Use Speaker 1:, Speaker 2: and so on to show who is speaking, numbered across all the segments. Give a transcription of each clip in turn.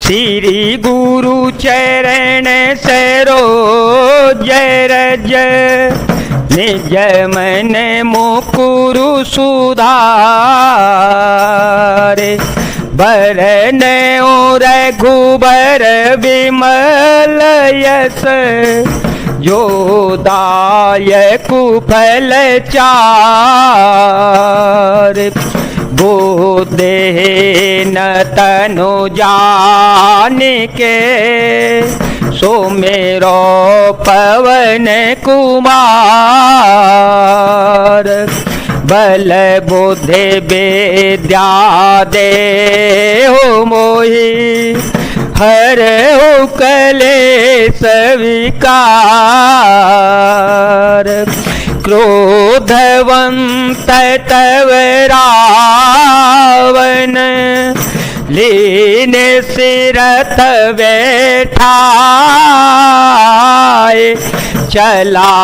Speaker 1: श्री गुरु चरण सरोज रज निज मन मुकुरु सुधारे बरन रघुबर विमल यस जो दायक फल चार बोधेन तनु जान के सुमेरो पवन कुमार बल बुद्धि विद्या देहु मोहि हर हो कलेश विकार क्रोधवंत तव रावण लीन सिरथ बैठाए चला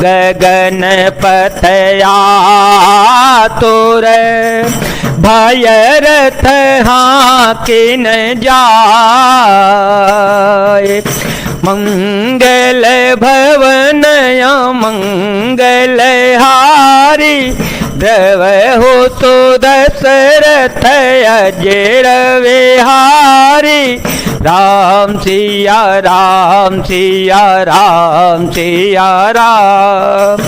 Speaker 1: गगन पथया तोर भयरथ हाकिन जाए मंगल भवन मंगल हारी द्रव हो तो दशरथ अजर विहारी राम सिया राम सिया राम सिया राम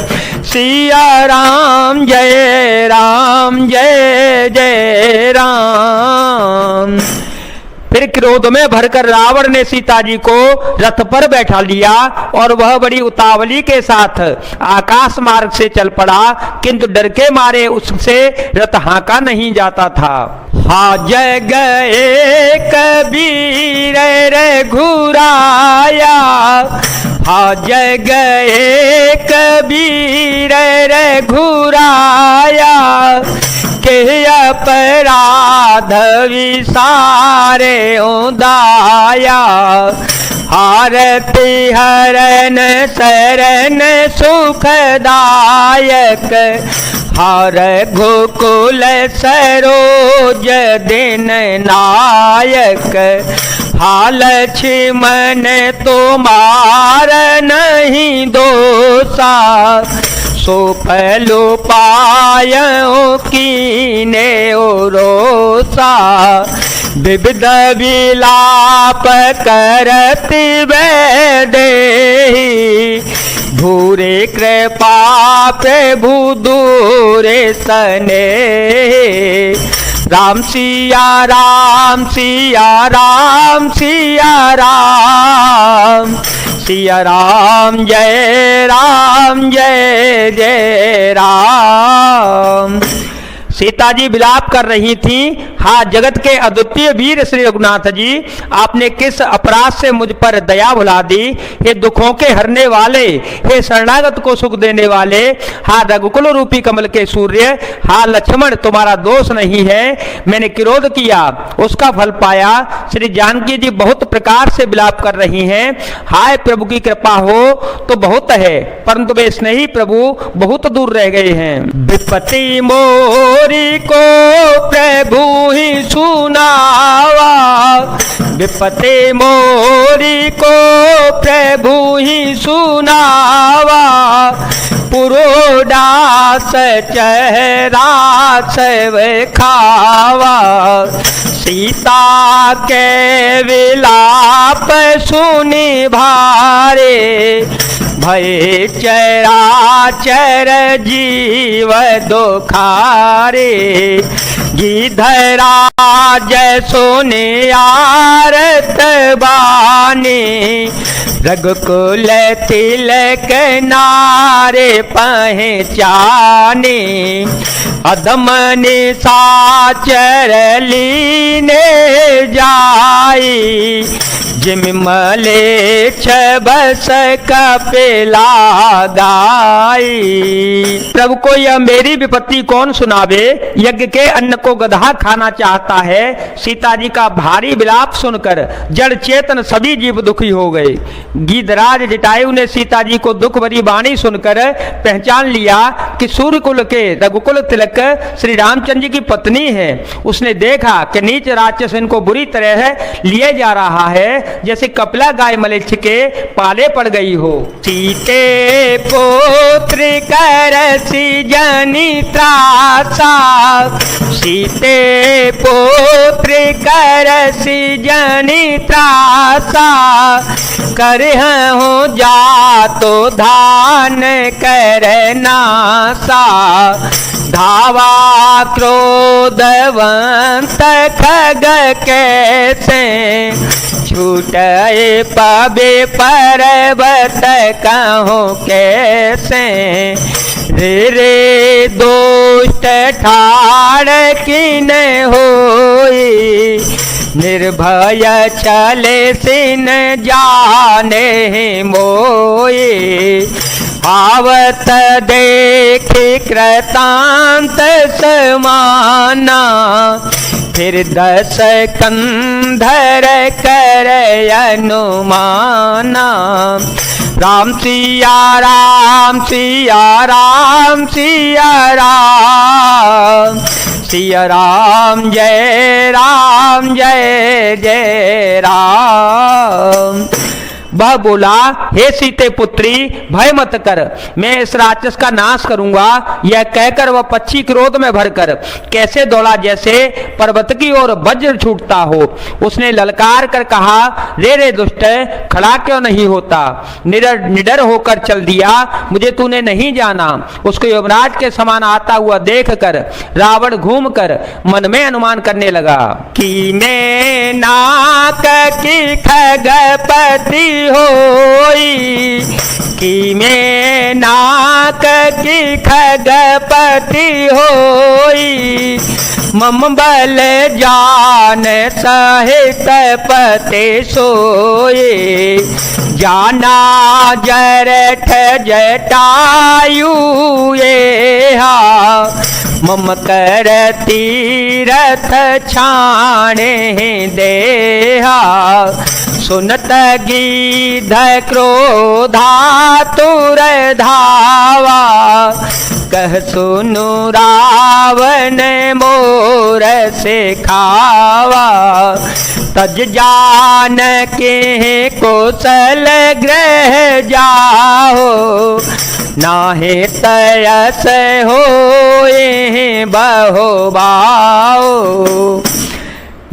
Speaker 1: सिया राम जय जय राम। फिर क्रोध में भरकर रावण ने सीता जी को रथ पर बैठा लिया और वह बड़ी उतावली के साथ आकाश मार्ग से चल पड़ा, किंतु डर के मारे उससे रथ हाँका नहीं जाता था। हा जग कबीर रघुराया हा जग कबीर रघुराया के अपराध विसारे उदाया हारति हरन शरण सुखदायक हर गोकुल सरोज दिन नायक हाल लक्ष्मण तुम्हार नहीं दोषा सो फलो पायो कीने रोसा विविध विलाप करति वैदेही भूरे कृपा प्रभु दूरे सने राम सिया राम सिया राम सिया राम सिया राम जय जय राम। सीता जी विलाप कर रही थी। हाँ जगत के अद्वितीय वीर श्री रघुनाथ जी, आपने किस अपराध से मुझ पर दया भुला दी। हे दुखों के हरने वाले, हे शरणागत को सुख देने वाले, हाँ रघुकुल रूपी कमल के सूर्य, हाँ लक्ष्मण तुम्हारा दोष नहीं है। मैंने क्रोध किया उसका फल पाया। श्री जानकी जी बहुत प्रकार से विलाप कर रही हैं। हाय प्रभु की कृपा हो तो बहुत है, परंतु वे स्नेही प्रभु बहुत दूर रह गए हैं। विपत्ति मोरी को प्रभु ही सुनावा, विपत्ति मोरी को प्रभु ही सुनावा, पुरोडास चेहरा सब खावा, सीता के विलाप सुनी भारे, भय चराचर जीव दुखारे, गिधराज सुने आरत बानी, रघुकुल तिलक नारे पहचाने, अधम निशाचर लीने जाई, जिम मलेच्छ बस कपिला गाई। प्रभु को यह मेरी विपत्ति कौन सुनावे, यज्ञ के अन्न को गधा खाना चाहता है। सीता जी का भारी विलाप सुनकर जड़ चेतन सभी जीव दुखी हो गए। गीधराज जटायु ने सीता जी को दुख भरी वाणी सुनकर पहचान लिया कि सूर्य कुल के रघुकुल तिलक श्री रामचंद्र जी की पत्नी है। उसने देखा कि नीच राक्षस इनको बुरी तरह लिए जा रहा है, जैसे कपिला गाय मलेच्छ के पाले पड़ गई हो। सीते पुत्र करसी जनि त्रासा, सीते पुत्र करसी जनि त्रासा, करहु जातो धान करनासा, धावा क्रोधवंत खग कैसे, छूटे पबे पर्वत कहूँ कैसे, रे रे दुष्ट ठाड़ किन होई, निर्भय चले सिन जाने मोए, आवत देखे कृतांत समाना, फिर दस कंधर कर अनुमाना, राम सिया राम सिया राम सिया राम, सिया राम जय जय राम। वह बोला, हे सीते पुत्री भय मत कर, मैं इस राक्षस का नाश करूंगा। यह कहकर वह पक्षी क्रोध में भरकर कैसे दौड़ा जैसे पर्वत की ओर वज्र छूटता हो। उसने ललकार कर कहा, रे रे दुष्ट, खड़ा क्यों नहीं होता, निडर होकर चल दिया, मुझे तूने नहीं जाना। उसको यमराज के समान आता हुआ देख कर रावण घूम कर मन में अनुमान करने लगा कि मैं नाक की खगपति होई, कि मैं नाक की खगपति होई, मम बल जान सहित पते सोए, जाना जरठ जटायु येहा, मम कर तीरथ छाणे देहा, सुनत गीध क्रोधातुर धावा, कह सुनु रावण मोर से खावा, तज जान के कौशल ग्रह जाओ, नाहे तयस होए बहु बाओ।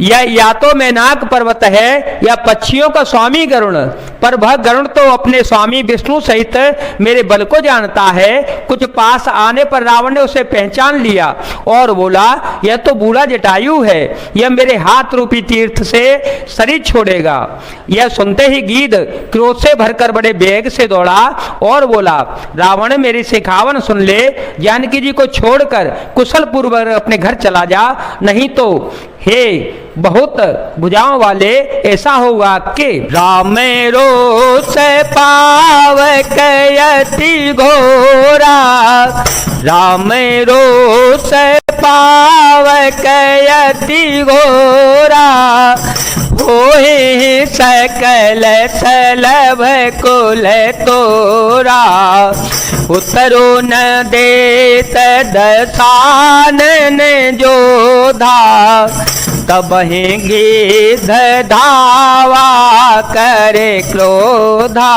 Speaker 1: यह या तो मैनाक पर्वत है या पक्षियों का स्वामी गरुण, पर वह गरुण तो अपने स्वामी विष्णु सहित मेरे बल को जानता है। कुछ पास आने पर रावण ने उसे पहचान लिया और बोला, यह तो बूढ़ा जटायु है, यह मेरे हाथ रूपी तीर्थ से शरीर छोड़ेगा। यह सुनते ही गीध क्रोध से भरकर बड़े वेग से दौड़ा और बोला, रावण मेरी सिखावन सुन ले, जानकी जी को छोड़कर कुशल पूर्वक अपने घर चला जा, नहीं तो हे बहुत भुजाओं वाले ऐसा होगा कि राम रोष पावक यति घोरा, राम रोष पावक यति घोरा, होए सकल सलभ कुल तोरा, उतरो न देत दसानन जोधा, तब गीध धावा करे क्रोधा,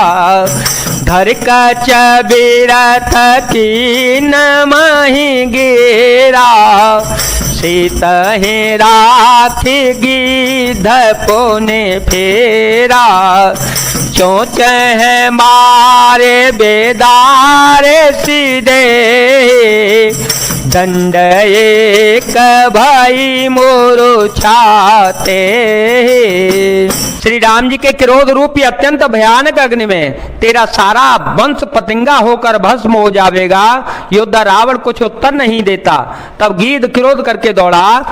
Speaker 1: धर कच बिरथ की नमहि गिरा, सीतहि राखी गीध पुनि फेरा, चोंच है मारे बेदारे सीधे, दंड एक भाई मोरो छाते। श्री राम जी के क्रोध रूपी अत्यंत भयानक अग्नि में तेरा सारा वंश पतंगा होकर भस्म हो जाएगा। योद्धा रावण कुछ उत्तर नहीं देता। तब गीध क्रोध करके दौड़ा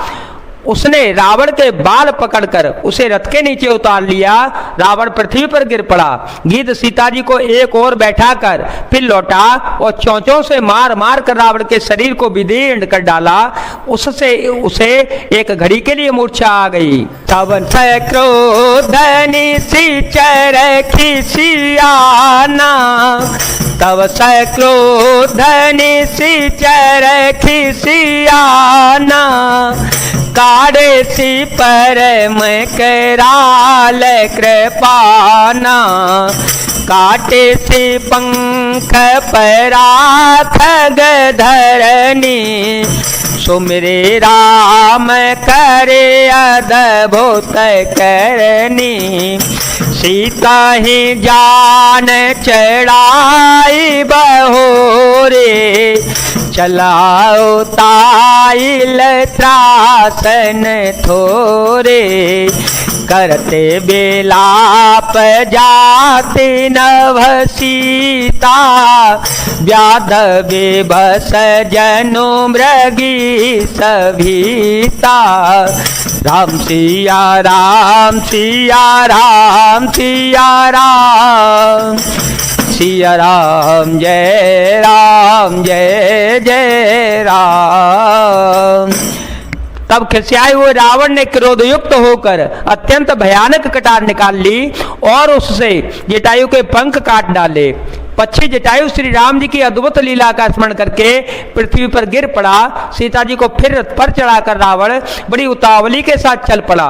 Speaker 1: उसने रावण के बाल पकड़कर उसे रथ के नीचे उतार लिया। रावण पृथ्वी पर गिर पड़ा। गिद्ध सीता जी को एक ओर बैठाकर फिर लौटा और चोंचों से मार मार कर रावण के शरीर को विदीर्ण कर डाला। उससे उसे एक घड़ी के लिए मूर्छा आ गई। तब क्रोधनि सिचर खिसियाना, तब क्रोधनि सिचर खिसियाना, काढ़े सी परम कराल कृपाना, काटे से पंख पराथ गधरनी, सुमिरे राम करे अद्भुत करनी, सीता ही जान चढ़ाई बहोरे, चलाओ ताइल त्रासन थोरे, करते बेलाप जाति नभ सीता, व्याध बेबस जनु मृगी सभीता, राम सिया राम सिया राम सिया राम, सिया राम जय जय राम। तब खिसियाए हुए रावण ने क्रोधयुक्त होकर अत्यंत भयानक कटार निकाल ली और उससे जटायु के पंख काट डाले। पक्षी जटायु श्री राम जी की अद्भुत लीला का स्मरण करके पृथ्वी पर गिर पड़ा। सीता जी को फिर रथ पर चढ़ाकर रावण बड़ी उतावली के साथ चल पड़ा।